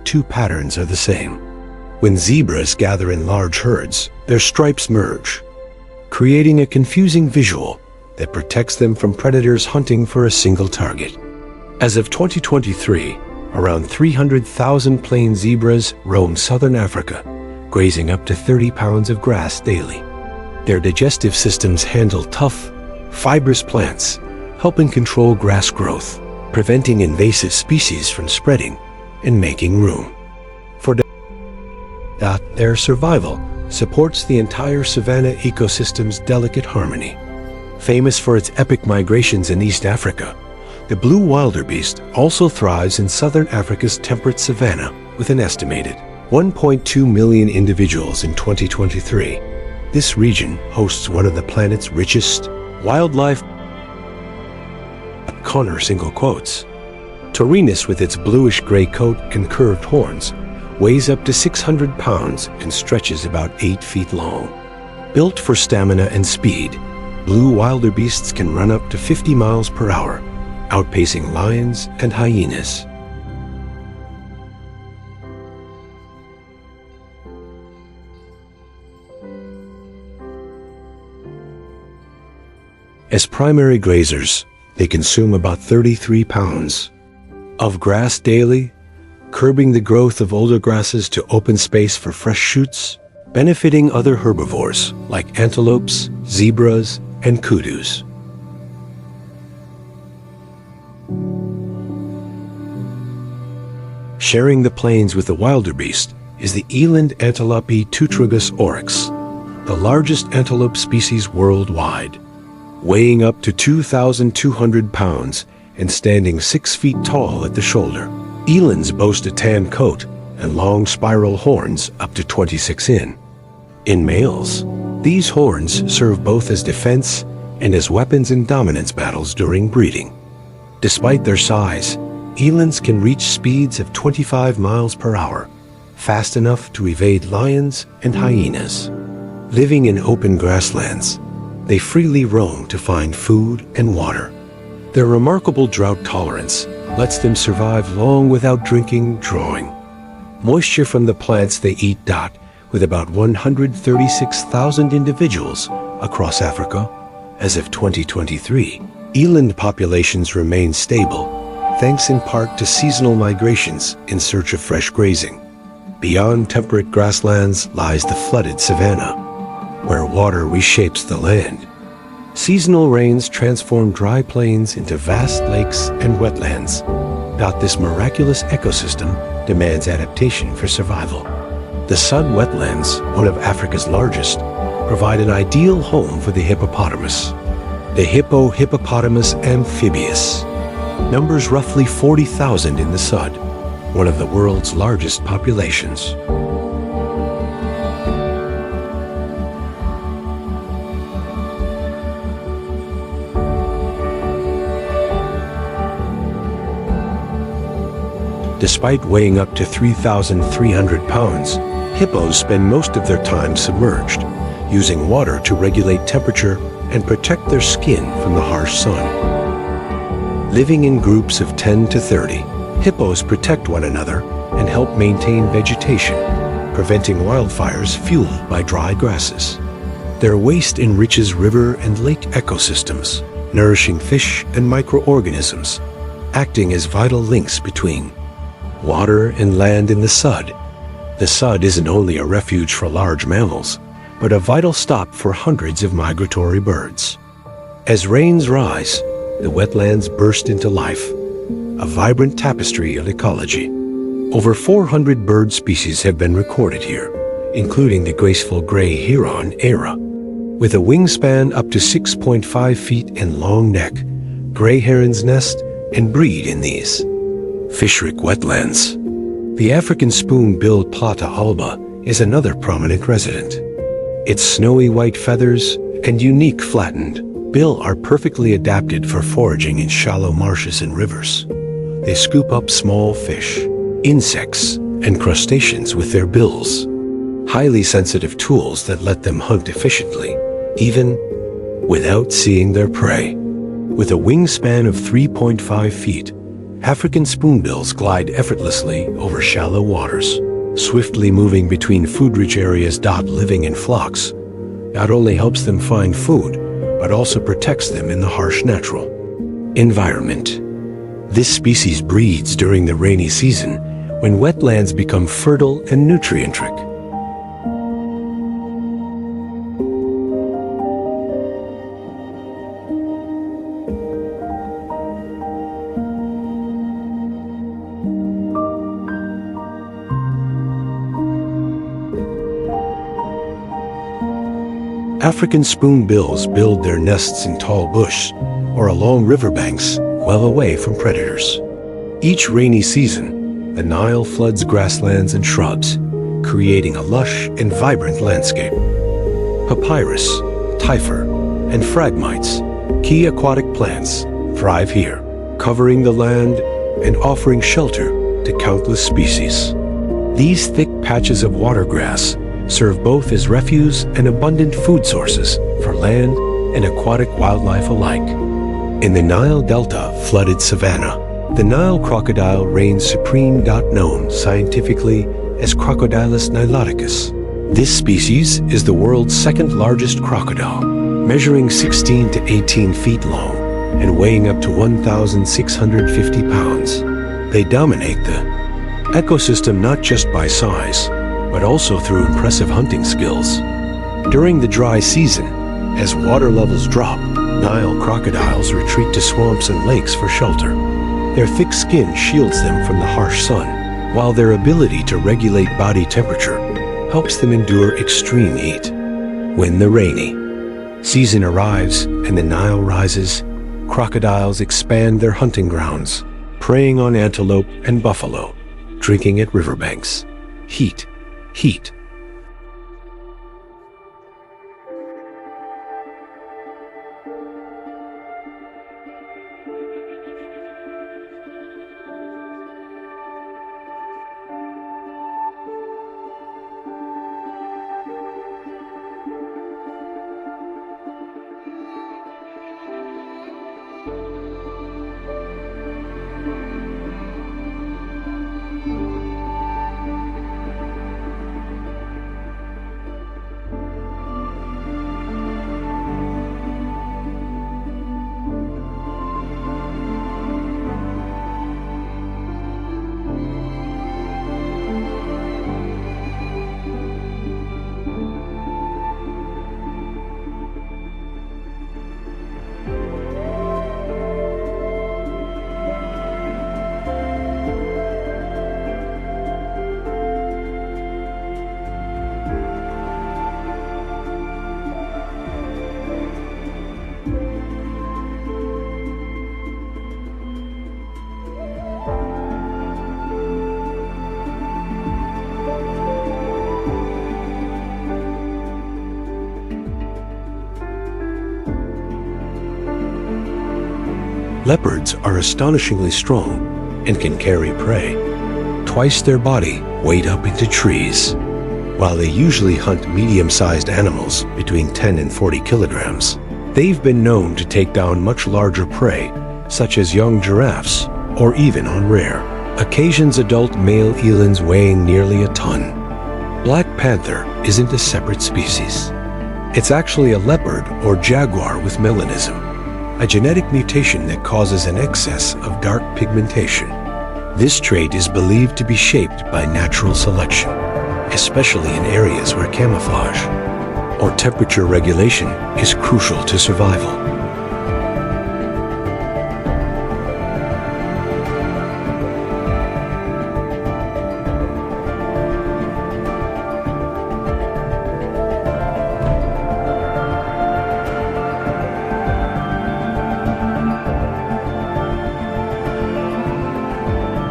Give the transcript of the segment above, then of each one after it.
two patterns are the same. When zebras gather in large herds, their stripes merge, creating a confusing visual that protects them from predators hunting for a single target. As of 2023, around 300,000 plain zebras roam southern Africa, grazing up to 30 pounds of grass daily. Their digestive systems handle tough, fibrous plants, helping control grass growth, preventing invasive species from spreading and making room for their survival supports the entire savanna ecosystem's delicate harmony. Famous for its epic migrations in East Africa, the blue wildebeest also thrives in southern Africa's temperate savanna with an estimated 1.2 million individuals in 2023. This region hosts one of the planet's richest wildlife. Connor single quotes. Taurinus, with its bluish-gray coat and curved horns, weighs up to 600 pounds and stretches about 8 feet long. Built for stamina and speed, blue wildebeests can run up to 50 miles per hour, outpacing lions and hyenas. As primary grazers, they consume about 33 pounds of grass daily, curbing the growth of older grasses to open space for fresh shoots, benefiting other herbivores like antelopes, zebras, and kudus. Sharing the plains with the wildebeest is the eland antelope Tutragus oryx, the largest antelope species worldwide. Weighing up to 2,200 pounds and standing 6 feet tall at the shoulder, elands boast a tan coat and long spiral horns up to 26 in. In males, these horns serve both as defense and as weapons in dominance battles during breeding. Despite their size, elands can reach speeds of 25 miles per hour, fast enough to evade lions and hyenas. Living in open grasslands, they freely roam to find food and water. Their remarkable drought tolerance lets them survive long without drinking, drawing moisture from the plants they eat. With about 136,000 individuals across Africa, as of 2023, eland populations remain stable, thanks in part to seasonal migrations in search of fresh grazing. Beyond temperate grasslands lies the flooded savanna, where water reshapes the land. Seasonal rains transform dry plains into vast lakes and wetlands. This miraculous ecosystem demands adaptation for survival. The Sud wetlands, one of Africa's largest, provide an ideal home for the hippopotamus. The hippopotamus amphibius numbers roughly 40,000 in the Sud, one of the world's largest populations. Despite weighing up to 3,300 pounds, hippos spend most of their time submerged, using water to regulate temperature and protect their skin from the harsh sun. Living in groups of 10 to 30, hippos protect one another and help maintain vegetation, preventing wildfires fueled by dry grasses. Their waste enriches river and lake ecosystems, nourishing fish and microorganisms, acting as vital links between water and land in the Sud. The Sud isn't only a refuge for large mammals, but a vital stop for hundreds of migratory birds. As rains rise, the wetlands burst into life, a vibrant tapestry of ecology. Over 400 bird species have been recorded here, including the graceful gray heron Era. With a wingspan up to 6.5 feet and long neck, gray herons nest and breed in these fish-rich wetlands. The African spoon-billed plata alba is another prominent resident. Its snowy white feathers and unique flattened bill are perfectly adapted for foraging in shallow marshes and rivers. They scoop up small fish, insects, and crustaceans with their bills, highly sensitive tools that let them hunt efficiently, even without seeing their prey. With a wingspan of 3.5 feet, African spoonbills glide effortlessly over shallow waters, swiftly moving between food-rich areas. Living in flocks not only helps them find food, but also protects them in the harsh natural environment. This species breeds during the rainy season when wetlands become fertile and nutrient-rich. African spoonbills build their nests in tall bush or along riverbanks well away from predators. Each rainy season, the Nile floods grasslands and shrubs, creating a lush and vibrant landscape. Papyrus, typher, and phragmites, key aquatic plants, thrive here, covering the land and offering shelter to countless species. These thick patches of watergrass serve both as refuse and abundant food sources for land and aquatic wildlife alike. In the Nile Delta flooded savanna, the Nile crocodile reigns supreme. Known scientifically as Crocodilus niloticus. This species is the world's second largest crocodile, measuring 16 to 18 feet long and weighing up to 1,650 pounds. They dominate the ecosystem not just by size, but also through impressive hunting skills. During the dry season, as water levels drop, Nile crocodiles retreat to swamps and lakes for shelter. Their thick skin shields them from the harsh sun, while their ability to regulate body temperature helps them endure extreme heat. When the rainy season arrives and the Nile rises, crocodiles expand their hunting grounds, preying on antelope and buffalo, drinking at riverbanks. Heat. Leopards are astonishingly strong and can carry prey twice their body weight up into trees. While they usually hunt medium-sized animals between 10 and 40 kilograms, they've been known to take down much larger prey, such as young giraffes, or even on rare occasions adult male elands weighing nearly a ton. Black panther isn't a separate species. It's actually a leopard or jaguar with melanism, a genetic mutation that causes an excess of dark pigmentation. This trait is believed to be shaped by natural selection, especially in areas where camouflage or temperature regulation is crucial to survival.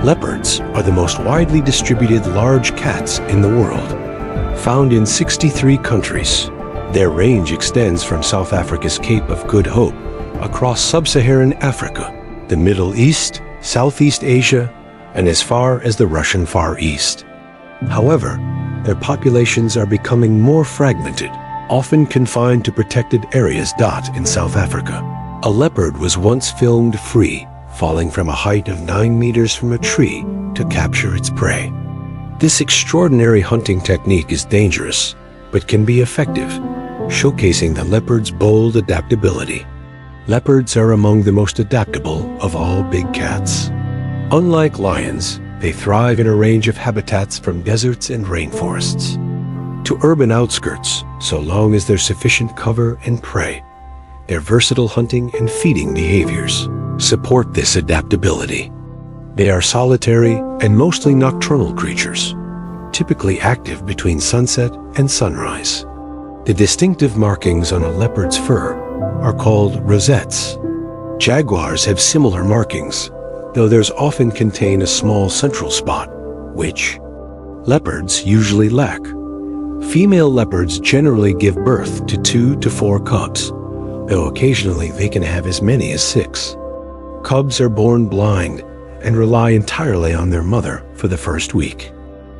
Leopards are the most widely distributed large cats in the world, found in 63 countries. Their range extends from South Africa's Cape of Good Hope across sub-Saharan Africa, the Middle East, Southeast Asia, and as far as the Russian Far East. However, their populations are becoming more fragmented, often confined to protected areas. In South Africa, a leopard was once filmed free falling from a height of 9 meters from a tree to capture its prey. This extraordinary hunting technique is dangerous, but can be effective, showcasing the leopard's bold adaptability. Leopards are among the most adaptable of all big cats. Unlike lions, they thrive in a range of habitats from deserts and rainforests to urban outskirts, so long as there's sufficient cover and prey. Their versatile hunting and feeding behaviors support this adaptability. They are solitary and mostly nocturnal creatures, typically active between sunset and sunrise. The distinctive markings on a leopard's fur are called rosettes. Jaguars have similar markings, though theirs often contain a small central spot, which leopards usually lack. Female leopards generally give birth to 2 to 4 cubs, though occasionally they can have as many as 6. Cubs are born blind and rely entirely on their mother for the first week.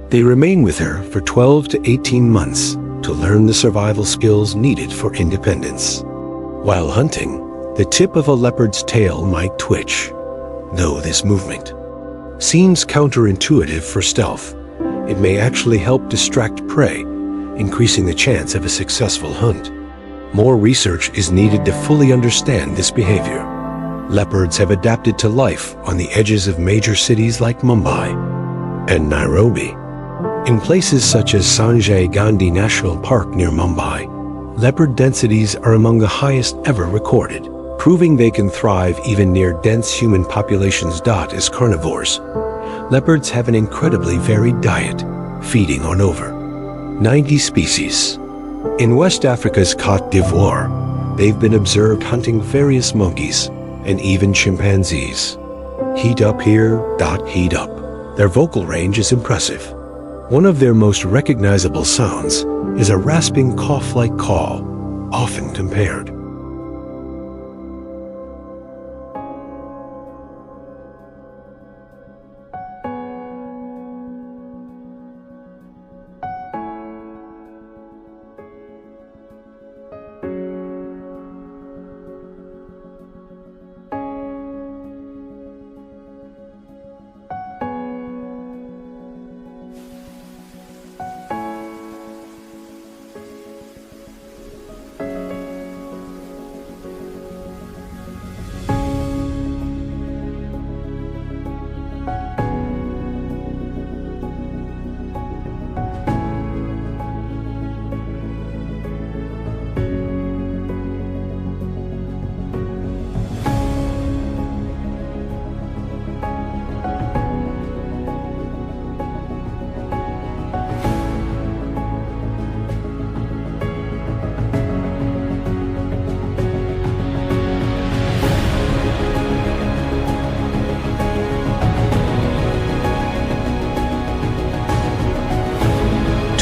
They remain with her for 12 to 18 months to learn the survival skills needed for independence. While hunting, the tip of a leopard's tail might twitch, though this movement seems counterintuitive for stealth. It may actually help distract prey, increasing the chance of a successful hunt. More research is needed to fully understand this behavior. Leopards have adapted to life on the edges of major cities like Mumbai and Nairobi. In places such as Sanjay Gandhi National Park near Mumbai, leopard densities are among the highest ever recorded, proving they can thrive even near dense human populations. As carnivores, leopards have an incredibly varied diet, feeding on over 90 species. In West Africa's Côte d'Ivoire, they've been observed hunting various monkeys and even chimpanzees. Heat up here, heat up. Their vocal range is impressive. One of their most recognizable sounds is a rasping cough-like call, often compared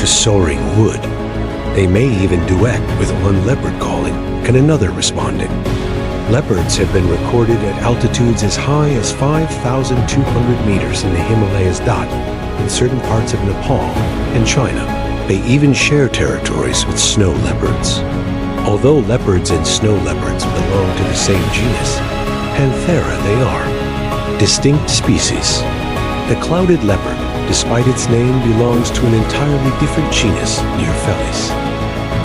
to soaring wood. They may even duet, with one leopard calling and another responding. Leopards have been recorded at altitudes as high as 5,200 meters in the Himalayas. In certain parts of Nepal and China, they even share territories with snow leopards. Although leopards and snow leopards belong to the same genus, Panthera they are distinct species. The clouded leopard, despite its name, belongs to an entirely different genus near Felis.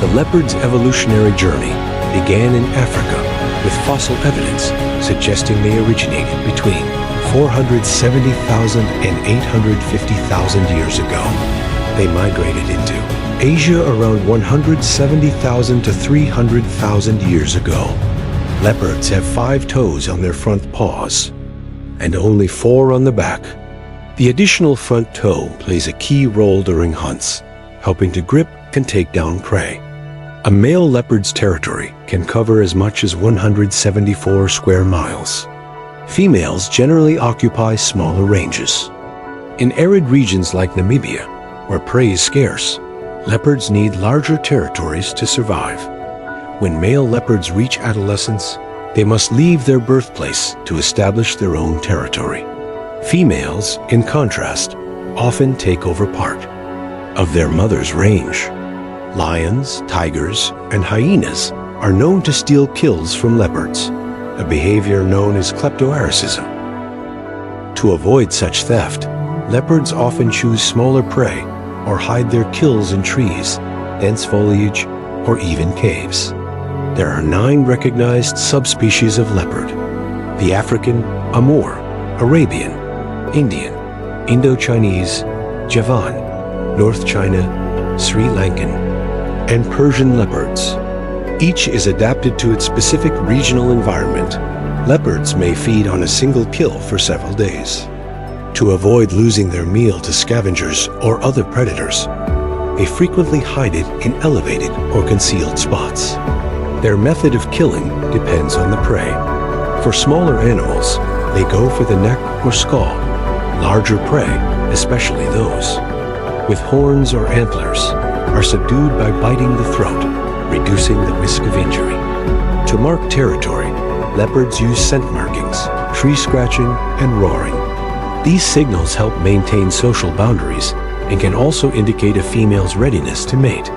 The leopard's evolutionary journey began in Africa, with fossil evidence suggesting they originated between 470,000 and 850,000 years ago. They migrated into Asia around 170,000 to 300,000 years ago. Leopards have 5 toes on their front paws and only 4 on the back. The additional front toe plays a key role during hunts, helping to grip and take down prey. A male leopard's territory can cover as much as 174 square miles. Females generally occupy smaller ranges. In arid regions like Namibia, where prey is scarce, leopards need larger territories to survive. When male leopards reach adolescence, they must leave their birthplace to establish their own territory. Females, in contrast, often take over part of their mother's range. Lions, tigers, and hyenas are known to steal kills from leopards, a behavior known as kleptoaricism. To avoid such theft, leopards often choose smaller prey or hide their kills in trees, dense foliage, or even caves. There are 9 recognized subspecies of leopard: the African, Amur, Arabian, Indian, Indo-Chinese, Javan, North China, Sri Lankan, and Persian leopards. Each is adapted to its specific regional environment. Leopards may feed on a single kill for several days. To avoid losing their meal to scavengers or other predators, they frequently hide it in elevated or concealed spots. Their method of killing depends on the prey. For smaller animals, they go for the neck or skull. Larger prey, especially those with horns or antlers, are subdued by biting the throat, reducing the risk of injury. To mark territory, leopards use scent markings, tree scratching, and roaring. These signals help maintain social boundaries and can also indicate a female's readiness to mate.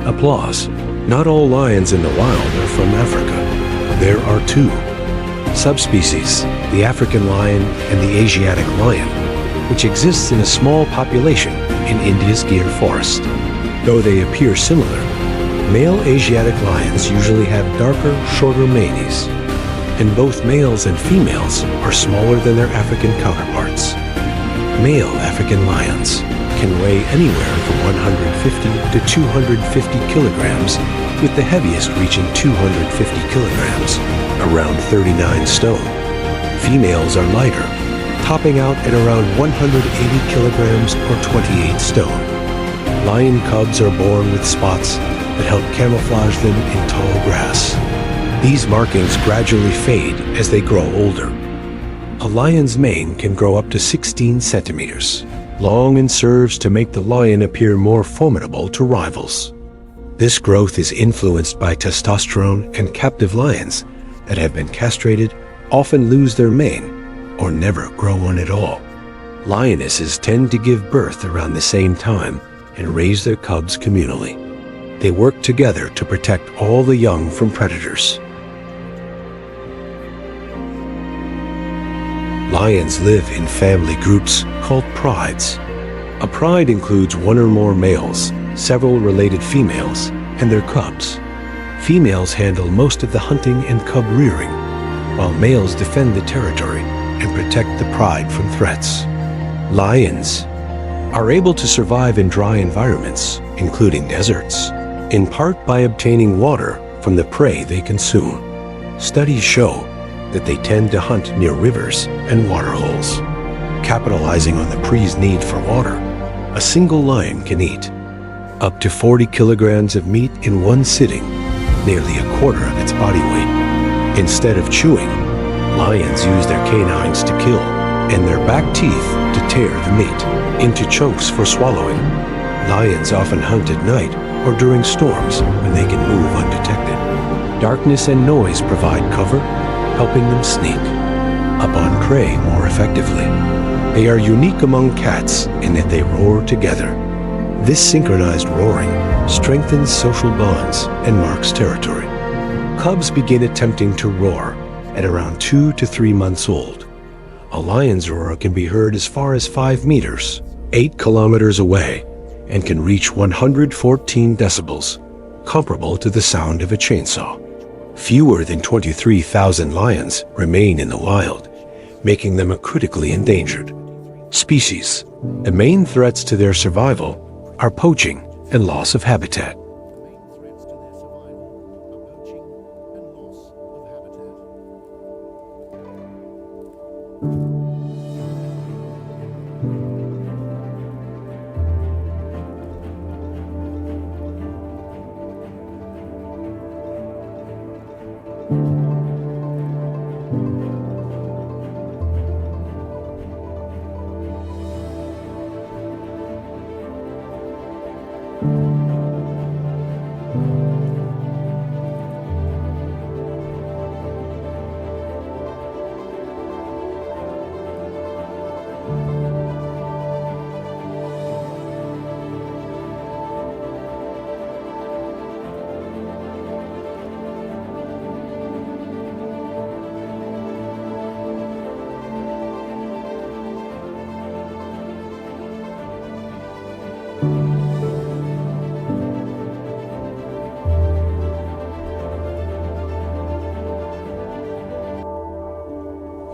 Applause. Not all lions in the wild are from Africa. There are 2 subspecies, the African lion and the Asiatic lion, which exists in a small population in India's Gir forest. Though they appear similar, male Asiatic lions usually have darker, shorter manes, and both males and females are smaller than their African counterparts. Male African lions can weigh anywhere from 150 to 250 kilograms, with the heaviest reaching 250 kilograms, around 39 stone. Females are lighter, topping out at around 180 kilograms or 28 stone. Lion cubs are born with spots that help camouflage them in tall grass. These markings gradually fade as they grow older. A lion's mane can grow up to 16 centimeters long and serves to make the lion appear more formidable to rivals. This growth is influenced by testosterone, and captive lions that have been castrated often lose their mane or never grow one at all. Lionesses tend to give birth around the same time and raise their cubs communally. They work together to protect all the young from predators. Lions live in family groups called prides. A pride includes 1 or more males, several related females, and their cubs. Females handle most of the hunting and cub rearing, while males defend the territory and protect the pride from threats. Lions are able to survive in dry environments, including deserts, in part by obtaining water from the prey they consume. Studies show that they tend to hunt near rivers and waterholes. Capitalizing on the pre's need for water, a single lion can eat up to 40 kilograms of meat in one sitting, nearly a quarter of its body weight. Instead of chewing, lions use their canines to kill and their back teeth to tear the meat into chunks for swallowing. Lions often hunt at night or during storms when they can move undetected. Darkness and noise provide cover, helping them sneak up on prey more effectively. They are unique among cats in that they roar together. This synchronized roaring strengthens social bonds and marks territory. Cubs begin attempting to roar at around 2 to 3 months old. A lion's roar can be heard as far as 5 meters, 8 kilometers away, and can reach 114 decibels, comparable to the sound of a chainsaw. Fewer than 23,000 lions remain in the wild, making them a critically endangered species. The main threats to their survival are poaching and loss of habitat.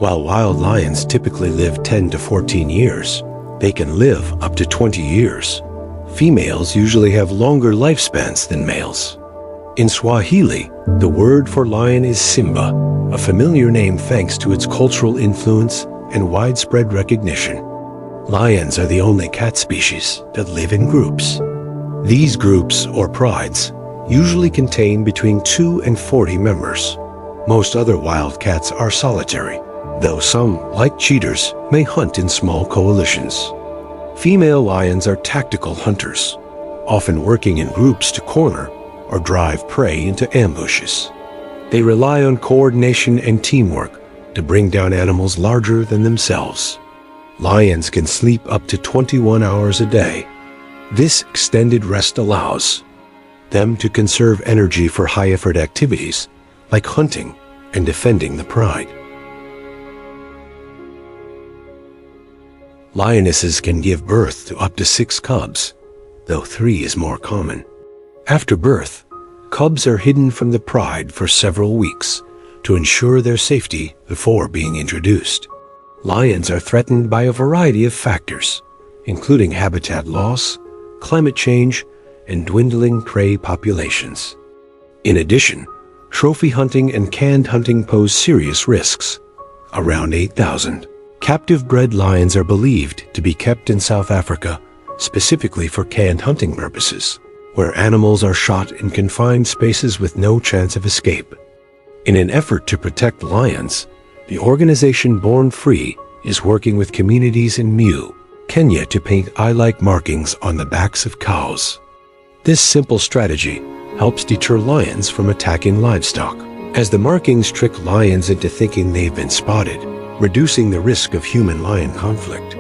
While wild lions typically live 10 to 14 years, they can live up to 20 years. Females usually have longer lifespans than males. In Swahili, the word for lion is Simba, a familiar name thanks to its cultural influence and widespread recognition. Lions are the only cat species that live in groups. These groups, or prides, usually contain between 2 and 40 members. Most other wild cats are solitary, though some, like cheetahs, may hunt in small coalitions. Female lions are tactical hunters, often working in groups to corner or drive prey into ambushes. They rely on coordination and teamwork to bring down animals larger than themselves. Lions can sleep up to 21 hours a day. This extended rest allows them to conserve energy for high-effort activities like hunting and defending the pride. Lionesses can give birth to up to 6 cubs, though 3 is more common. After birth, cubs are hidden from the pride for several weeks to ensure their safety before being introduced. Lions are threatened by a variety of factors, including habitat loss, climate change, and dwindling prey populations. In addition, trophy hunting and canned hunting pose serious risks. Around 8,000 captive bred lions are believed to be kept in South Africa, specifically for canned hunting purposes, where animals are shot in confined spaces with no chance of escape. In an effort to protect lions, the organization Born Free is working with communities in Mu, Kenya to paint eye-like markings on the backs of cows. This simple strategy helps deter lions from attacking livestock, as the markings trick lions into thinking they've been spotted, reducing the risk of human-lion conflict.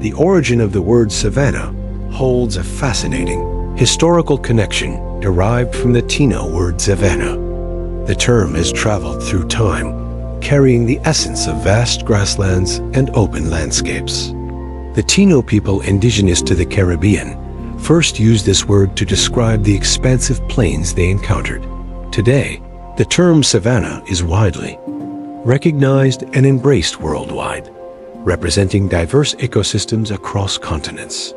The origin of the word savanna holds a fascinating historical connection derived from the Taino word savanna. The term has traveled through time, carrying the essence of vast grasslands and open landscapes. The Taino people indigenous to the Caribbean first used this word to describe the expansive plains they encountered. Today, the term savanna is widely recognized and embraced worldwide, representing diverse ecosystems across continents.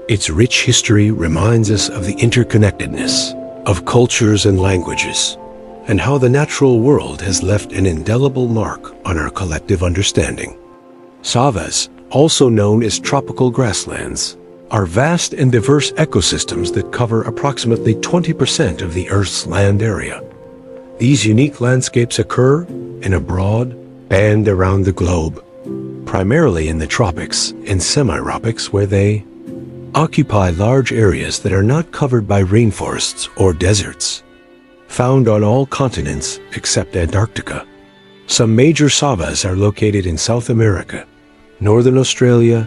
Its rich history reminds us of the interconnectedness of cultures and languages, and how the natural world has left an indelible mark on our collective understanding. Savas, also known as tropical grasslands, are vast and diverse ecosystems that cover approximately 20% of the Earth's land area. These unique landscapes occur in a broad band around the globe, primarily in the tropics and semi-tropics, where they occupy large areas that are not covered by rainforests or deserts. Found on all continents except Antarctica. Some major savas are located in South America, Northern Australia,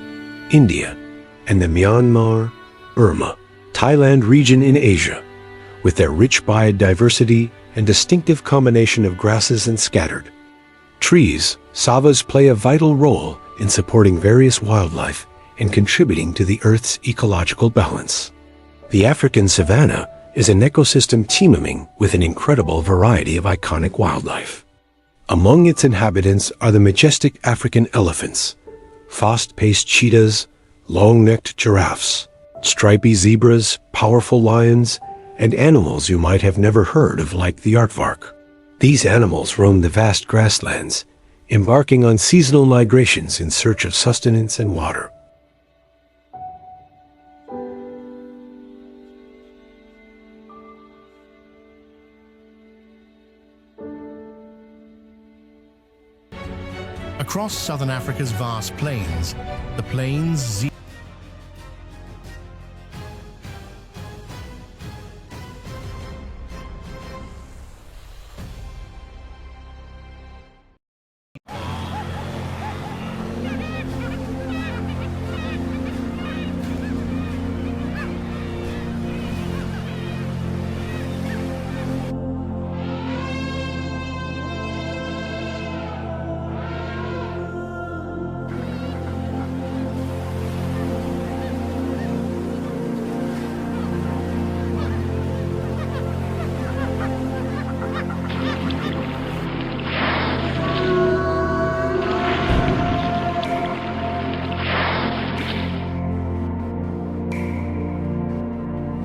India, and the Myanmar, Burma, Thailand region in Asia, with their rich biodiversity and distinctive combination of grasses and scattered trees. Savas play a vital role in supporting various wildlife and contributing to the Earth's ecological balance. The African savanna is an ecosystem teeming with an incredible variety of iconic wildlife. Among its inhabitants are the majestic African elephants, fast-paced cheetahs, long-necked giraffes, stripy zebras, powerful lions, and animals you might have never heard of like the aardvark. These animals roam the vast grasslands, embarking on seasonal migrations in search of sustenance and water. Across southern Africa's vast plains, the plains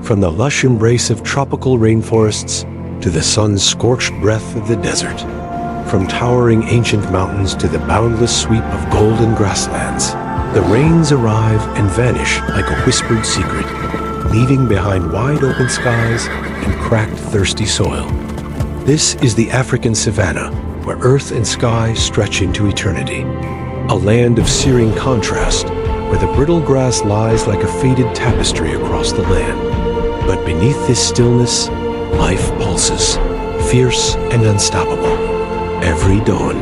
From the lush embrace of tropical rainforests to the sun-scorched breath of the desert, from towering ancient mountains to the boundless sweep of golden grasslands, the rains arrive and vanish like a whispered secret, leaving behind wide-open skies and cracked, thirsty soil. This is the African savanna, where earth and sky stretch into eternity, a land of searing contrast, where the brittle grass lies like a faded tapestry across the land. But beneath this stillness, life pulses, fierce and unstoppable. Every dawn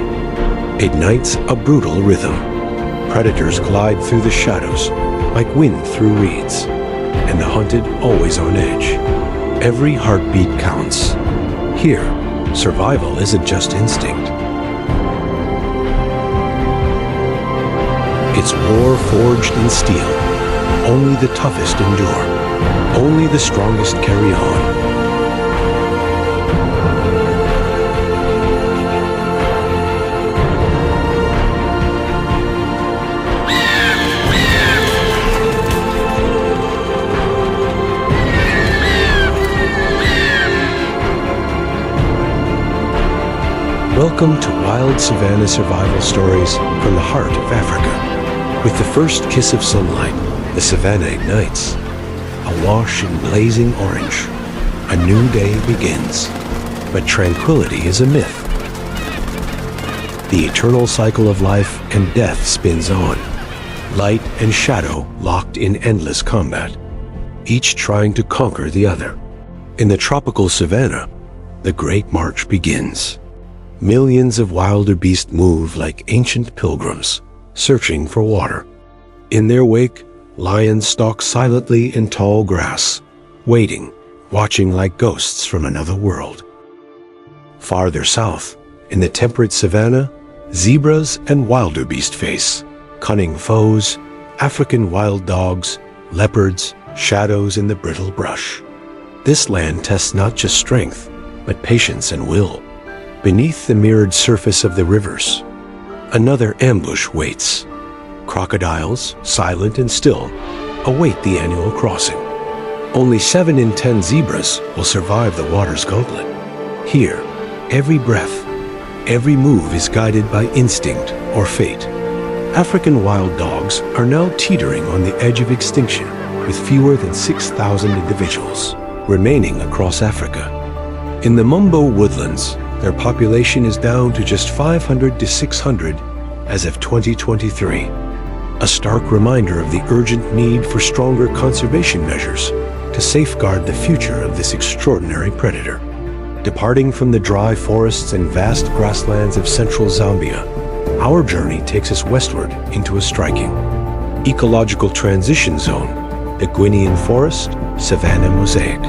ignites a brutal rhythm. Predators glide through the shadows like wind through reeds, and the hunted always on edge. Every heartbeat counts. Here, survival isn't just instinct. It's war forged in steel. Only the toughest endure. Only the strongest carry on. Welcome to Wild Savannah Survival Stories from the heart of Africa. With the first kiss of sunlight, the savanna ignites. Awash in blazing orange, a new day begins. But tranquility is a myth. The eternal cycle of life and death spins on, light and shadow locked in endless combat, each trying to conquer the other. In the tropical savanna, the Great March begins. Millions of wildebeest move like ancient pilgrims, searching for water. In their wake, lions stalk silently in tall grass, waiting, watching like ghosts from another world. Farther south, in the temperate savanna, zebras and wildebeest face cunning foes, African wild dogs, leopards, shadows in the brittle brush. This land tests not just strength, but patience and will. Beneath the mirrored surface of the rivers, another ambush waits. Crocodiles, silent and still, await the annual crossing. Only 7 in 10 zebras will survive the water's gauntlet. Here, every breath, every move is guided by instinct or fate. African wild dogs are now teetering on the edge of extinction, with fewer than 6,000 individuals remaining across Africa. In the Mumbo woodlands, their population is down to just 500 to 600 as of 2023. A stark reminder of the urgent need for stronger conservation measures to safeguard the future of this extraordinary predator. Departing from the dry forests and vast grasslands of central Zambia, our journey takes us westward into a striking ecological transition zone, the Guinean Forest-Savannah Mosaic.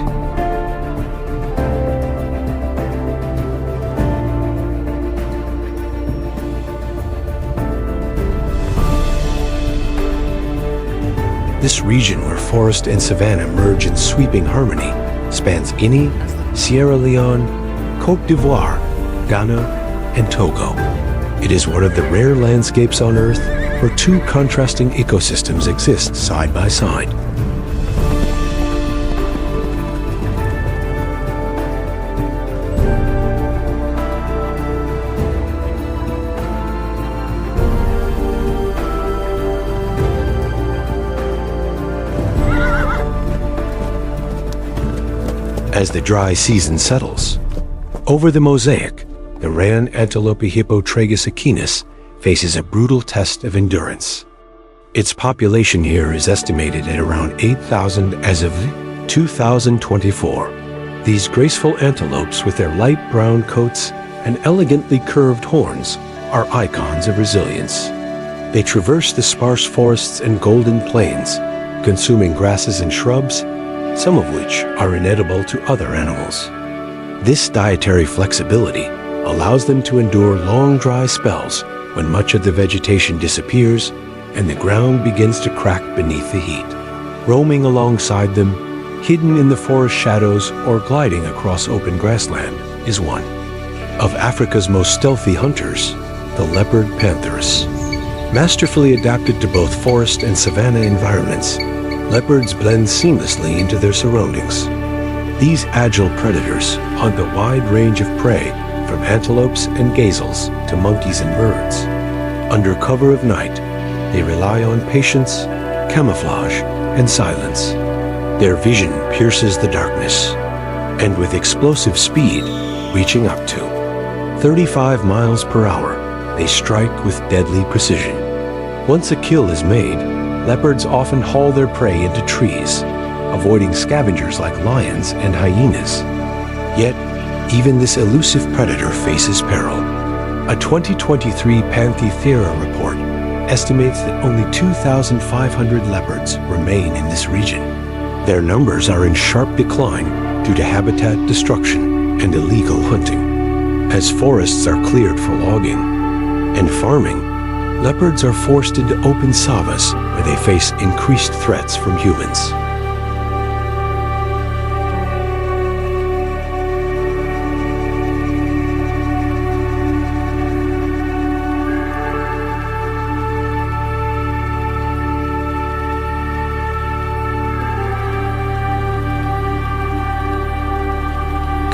This region, where forest and savanna merge in sweeping harmony, spans Guinea, Sierra Leone, Côte d'Ivoire, Ghana, and Togo. It is one of the rare landscapes on Earth where 2 contrasting ecosystems exist side by side. As the dry season settles, over the mosaic, the Ran antelope Hippotragus equinus faces a brutal test of endurance. Its population here is estimated at around 8,000 as of 2024. These graceful antelopes, with their light brown coats and elegantly curved horns, are icons of resilience. They traverse the sparse forests and golden plains, consuming grasses and shrubs, some of which are inedible to other animals. This dietary flexibility allows them to endure long dry spells when much of the vegetation disappears and the ground begins to crack beneath the heat. Roaming alongside them, hidden in the forest shadows or gliding across open grassland, is one of Africa's most stealthy hunters, the leopard pantherus. Masterfully adapted to both forest and savanna environments, leopards blend seamlessly into their surroundings. These agile predators hunt a wide range of prey, from antelopes and gazelles to monkeys and birds. Under cover of night, they rely on patience, camouflage, and silence. Their vision pierces the darkness, and with explosive speed, reaching up to 35 miles per hour, they strike with deadly precision. Once a kill is made, leopards often haul their prey into trees, avoiding scavengers like lions and hyenas. Yet, even this elusive predator faces peril. A 2023 Panthithera report estimates that only 2,500 leopards remain in this region. Their numbers are in sharp decline due to habitat destruction and illegal hunting. As forests are cleared for logging and farming, leopards are forced into open savannas where they face increased threats from humans.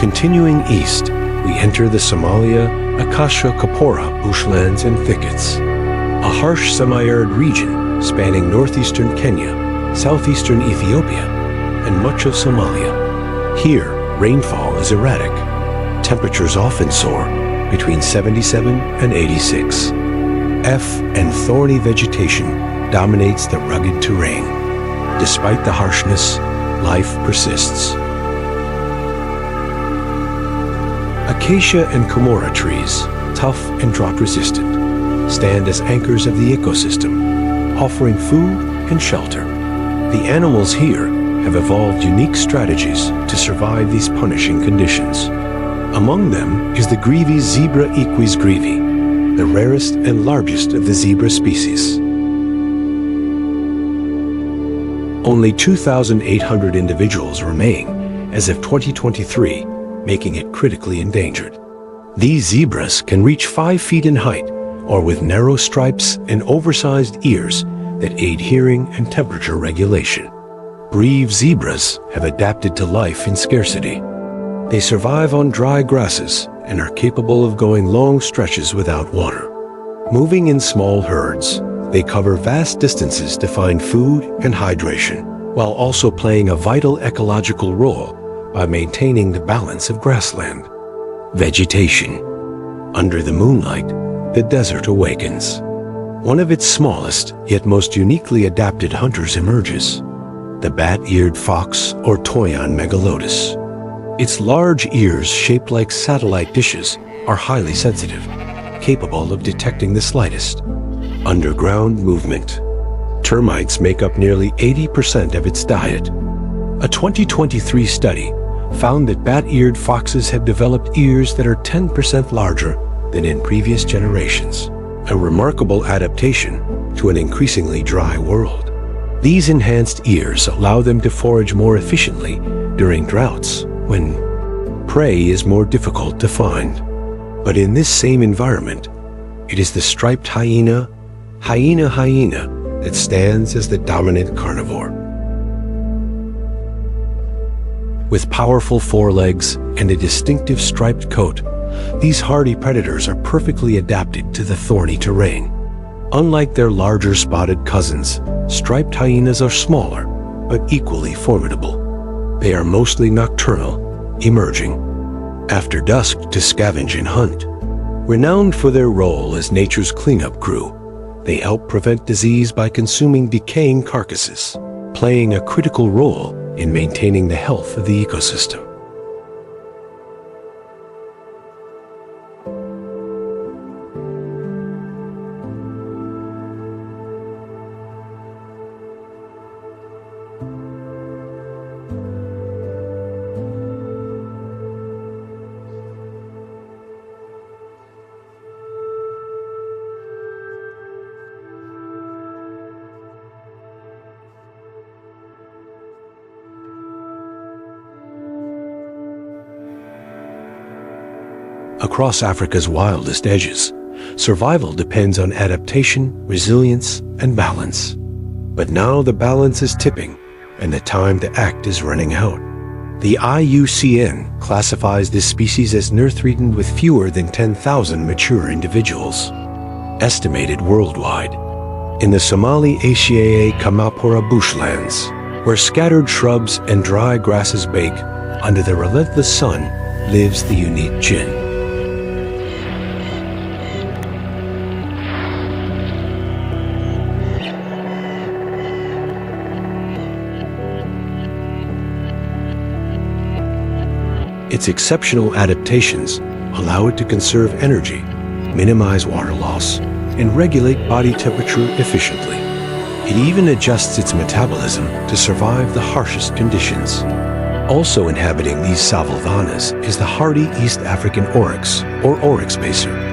Continuing east, we enter the Somalia Acacia Kapora bushlands and thickets, a harsh semi-arid region spanning northeastern Kenya, southeastern Ethiopia, and much of Somalia. Here, rainfall is erratic. Temperatures often soar between 77 and 86. And thorny vegetation dominates the rugged terrain. Despite the harshness, life persists. Acacia and Komora trees, tough and drought-resistant, stand as anchors of the ecosystem, offering food and shelter. The animals here have evolved unique strategies to survive these punishing conditions. Among them is the grevy's zebra equus greevy, the rarest and largest of the zebra species. Only 2,800 individuals remain as of 2023, making it critically endangered. These zebras can reach 5 feet in height, or with narrow stripes and oversized ears that aid hearing and temperature regulation. Brave zebras have adapted to life in scarcity. They survive on dry grasses and are capable of going long stretches without water. Moving in small herds, they cover vast distances to find food and hydration, while also playing a vital ecological role by maintaining the balance of grassland. Vegetation. Under the moonlight, the desert awakens. One of its smallest, yet most uniquely adapted hunters emerges, the bat-eared fox or Toyon megalotus. Its large ears, shaped like satellite dishes, are highly sensitive, capable of detecting the slightest underground movement. Termites make up nearly 80% of its diet. A 2023 study found that bat-eared foxes have developed ears that are 10% larger than in previous generations, a remarkable adaptation to an increasingly dry world. These enhanced ears allow them to forage more efficiently during droughts when prey is more difficult to find. But in this same environment, it is the striped hyena that stands as the dominant carnivore. With powerful forelegs and a distinctive striped coat, these hardy predators are perfectly adapted to the thorny terrain. Unlike their larger spotted cousins, striped hyenas are smaller, but equally formidable. They are mostly nocturnal, emerging after dusk to scavenge and hunt. Renowned for their role as nature's cleanup crew, they help prevent disease by consuming decaying carcasses, playing a critical role in maintaining the health of the ecosystem. Across Africa's wildest edges, survival depends on adaptation, resilience, and balance. But now the balance is tipping, and the time to act is running out. The IUCN classifies this species as near-threatened with fewer than 10,000 mature individuals, estimated worldwide. In the Somali Acaea Kamapura bushlands, where scattered shrubs and dry grasses bake under the relentless sun, lives the unique jinn. Its exceptional adaptations allow it to conserve energy, minimize water loss, and regulate body temperature efficiently. It even adjusts its metabolism to survive the harshest conditions. Also inhabiting these savannas is the hardy East African oryx, or oryx pacer.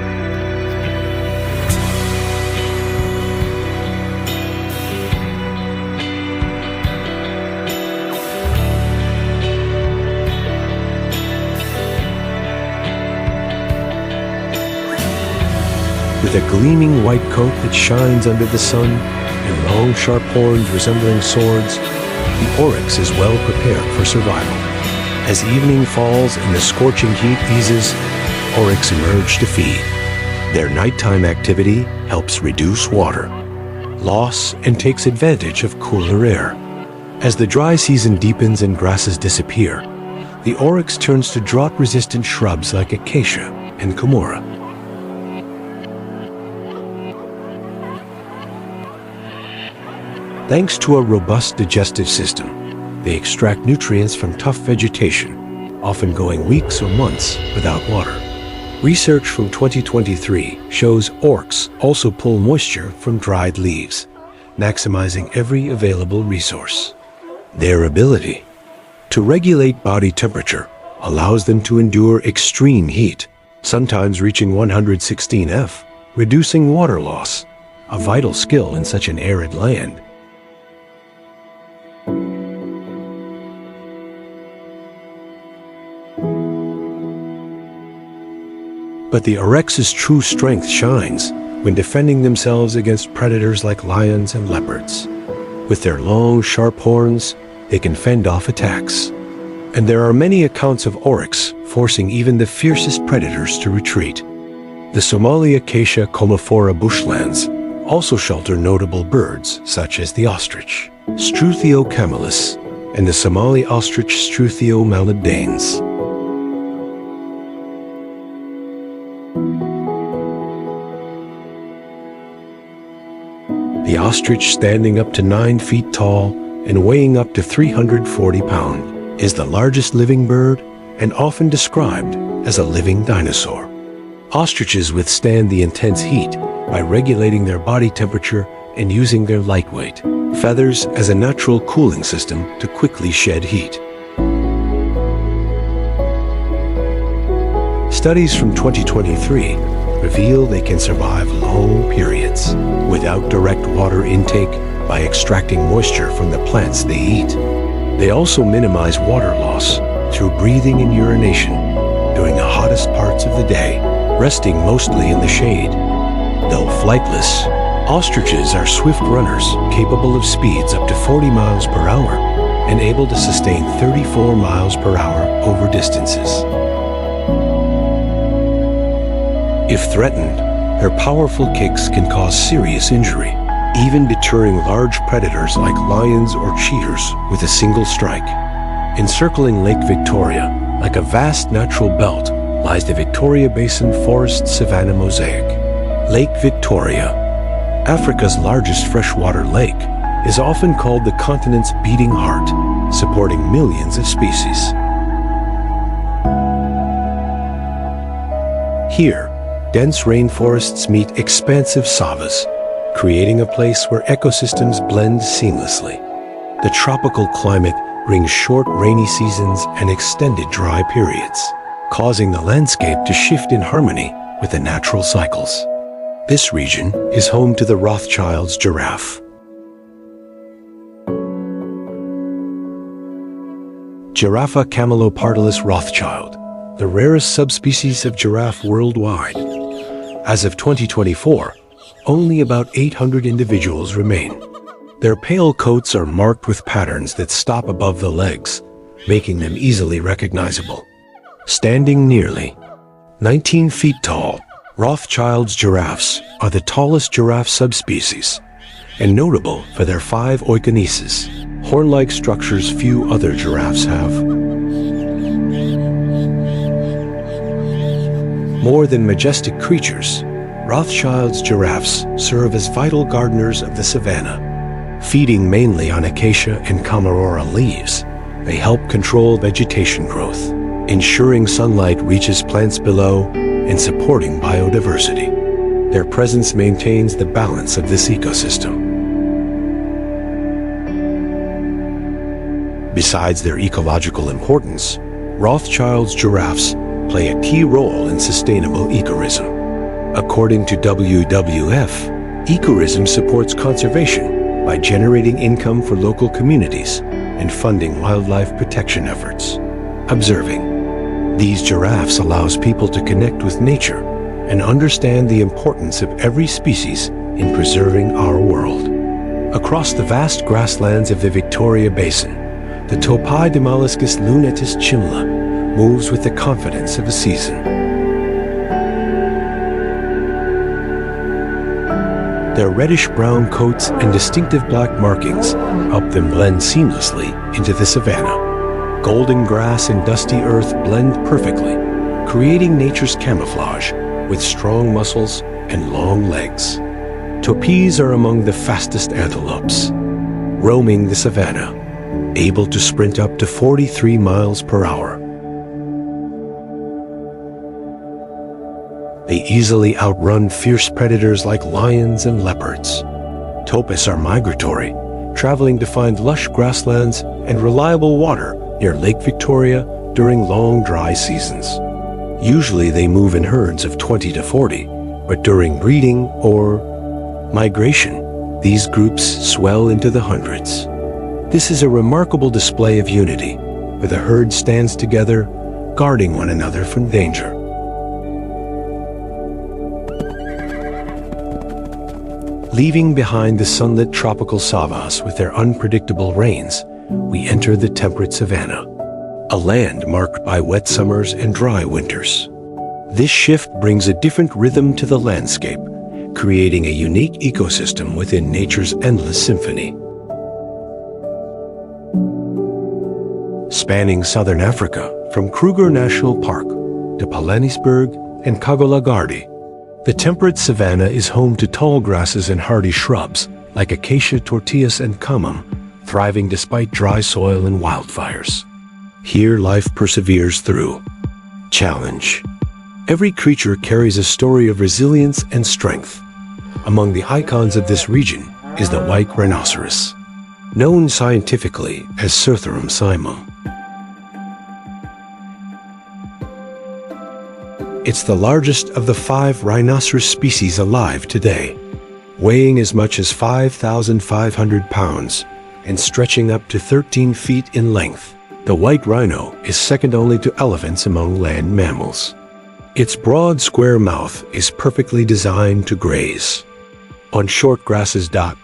With a gleaming white coat that shines under the sun and long sharp horns resembling swords, the oryx is well prepared for survival. As evening falls and the scorching heat eases, oryx emerge to feed. Their nighttime activity helps reduce water loss and takes advantage of cooler air. As the dry season deepens and grasses disappear, the oryx turns to drought-resistant shrubs like acacia and kimura. Thanks to a robust digestive system, they extract nutrients from tough vegetation, often going weeks or months without water. Research from 2023 shows oryx also pull moisture from dried leaves, maximizing every available resource. Their ability to regulate body temperature allows them to endure extreme heat, sometimes reaching 116 F, reducing water loss, a vital skill in such an arid land. But the Orex's true strength shines when defending themselves against predators like lions and leopards. With their long, sharp horns, they can fend off attacks. And there are many accounts of oryx forcing even the fiercest predators to retreat. The Somali acacia commiphora bushlands also shelter notable birds such as the ostrich, Struthio camelus, and the Somali ostrich Struthio maladanes. The ostrich, standing up to 9 feet tall and weighing up to 340 pounds, is the largest living bird and often described as a living dinosaur. Ostriches withstand the intense heat by regulating their body temperature and using their lightweight feathers as a natural cooling system to quickly shed heat. Studies from 2023 reveal they can survive long periods without direct water intake by extracting moisture from the plants they eat. They also minimize water loss through breathing and urination during the hottest parts of the day, resting mostly in the shade. Though flightless, ostriches are swift runners capable of speeds up to 40 miles per hour and able to sustain 34 miles per hour over distances. If threatened, their powerful kicks can cause serious injury, even deterring large predators like lions or cheetahs with a single strike. Encircling Lake Victoria, like a vast natural belt, lies the Victoria Basin Forest Savannah mosaic. Lake Victoria, Africa's largest freshwater lake, is often called the continent's beating heart, supporting millions of species. Here, dense rainforests meet expansive savas, creating a place where ecosystems blend seamlessly. The tropical climate brings short rainy seasons and extended dry periods, causing the landscape to shift in harmony with the natural cycles. This region is home to the Rothschild's giraffe. Giraffa camelopardalis Rothschild, the rarest subspecies of giraffe worldwide. As of 2024, only about 800 individuals remain. Their pale coats are marked with patterns that stop above the legs, making them easily recognizable. Standing nearly 19 feet tall, Rothschild's giraffes are the tallest giraffe subspecies and notable for their 5 oikoneses, horn-like structures few other giraffes have. More than majestic creatures, Rothschild's giraffes serve as vital gardeners of the savanna. Feeding mainly on acacia and camarora leaves, they help control vegetation growth, ensuring sunlight reaches plants below and supporting biodiversity. Their presence maintains the balance of this ecosystem. Besides their ecological importance, Rothschild's giraffes play a key role in sustainable ecotourism. According to WWF, ecotourism supports conservation by generating income for local communities and funding wildlife protection efforts. Observing these giraffes allows people to connect with nature and understand the importance of every species in preserving our world. Across the vast grasslands of the Victoria Basin, the Topai Dimaliscus lunatus chimla moves with the confidence of a season. Their reddish-brown coats and distinctive black markings help them blend seamlessly into the savanna. Golden grass and dusty earth blend perfectly, creating nature's camouflage with strong muscles and long legs. Topis are among the fastest antelopes, roaming the savanna, able to sprint up to 43 miles per hour. They easily outrun fierce predators like lions and leopards. Topus are migratory, traveling to find lush grasslands and reliable water near Lake Victoria during long dry seasons. Usually they move in herds of 20 to 40, but during breeding or migration, these groups swell into the hundreds. This is a remarkable display of unity, where the herd stands together, guarding one another from danger. Leaving behind the sunlit tropical savannas with their unpredictable rains, we enter the temperate savanna, a land marked by wet summers and dry winters. This shift brings a different rhythm to the landscape, creating a unique ecosystem within nature's endless symphony. Spanning southern Africa, from Kruger National Park to Palanisberg and Kagolagardi, the temperate savanna is home to tall grasses and hardy shrubs like acacia, tortillas, and kamam, thriving despite dry soil and wildfires. Here life perseveres through challenge. Every creature carries a story of resilience and strength. Among the icons of this region is the white rhinoceros, known scientifically as Certherum simum. It's the largest of the 5 rhinoceros species alive today, weighing as much as 5,500 pounds and stretching up to 13 feet in length. The white rhino is second only to elephants among land mammals. Its broad, square mouth is perfectly designed to graze on short grasses. Two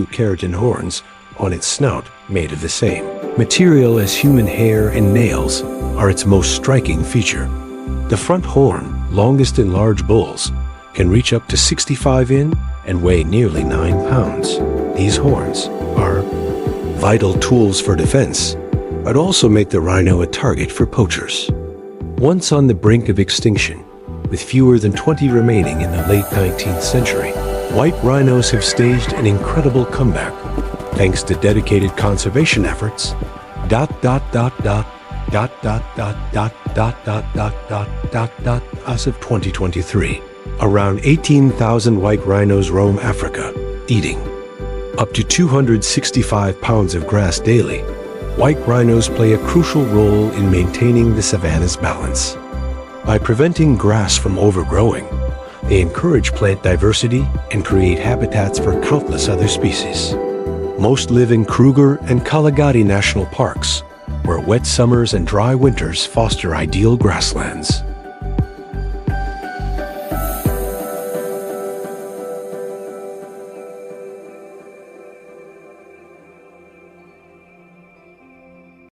keratin horns on its snout, made of the same material as human hair and nails, are its most striking feature. The front horn, longest in large bulls, can reach up to 65 in and weigh nearly 9 pounds. These horns are vital tools for defense, but also make the rhino a target for poachers. Once on the brink of extinction, with fewer than 20 remaining in the late 19th century, white rhinos have staged an incredible comeback, thanks to dedicated conservation efforts. As of 2023, around 18,000 white rhinos roam Africa, eating up to 265 pounds of grass daily. White rhinos play a crucial role in maintaining the savanna's balance. By preventing grass from overgrowing, they encourage plant diversity and create habitats for countless other species. Most live in Kruger and Kalahari national parks, where wet summers and dry winters foster ideal grasslands.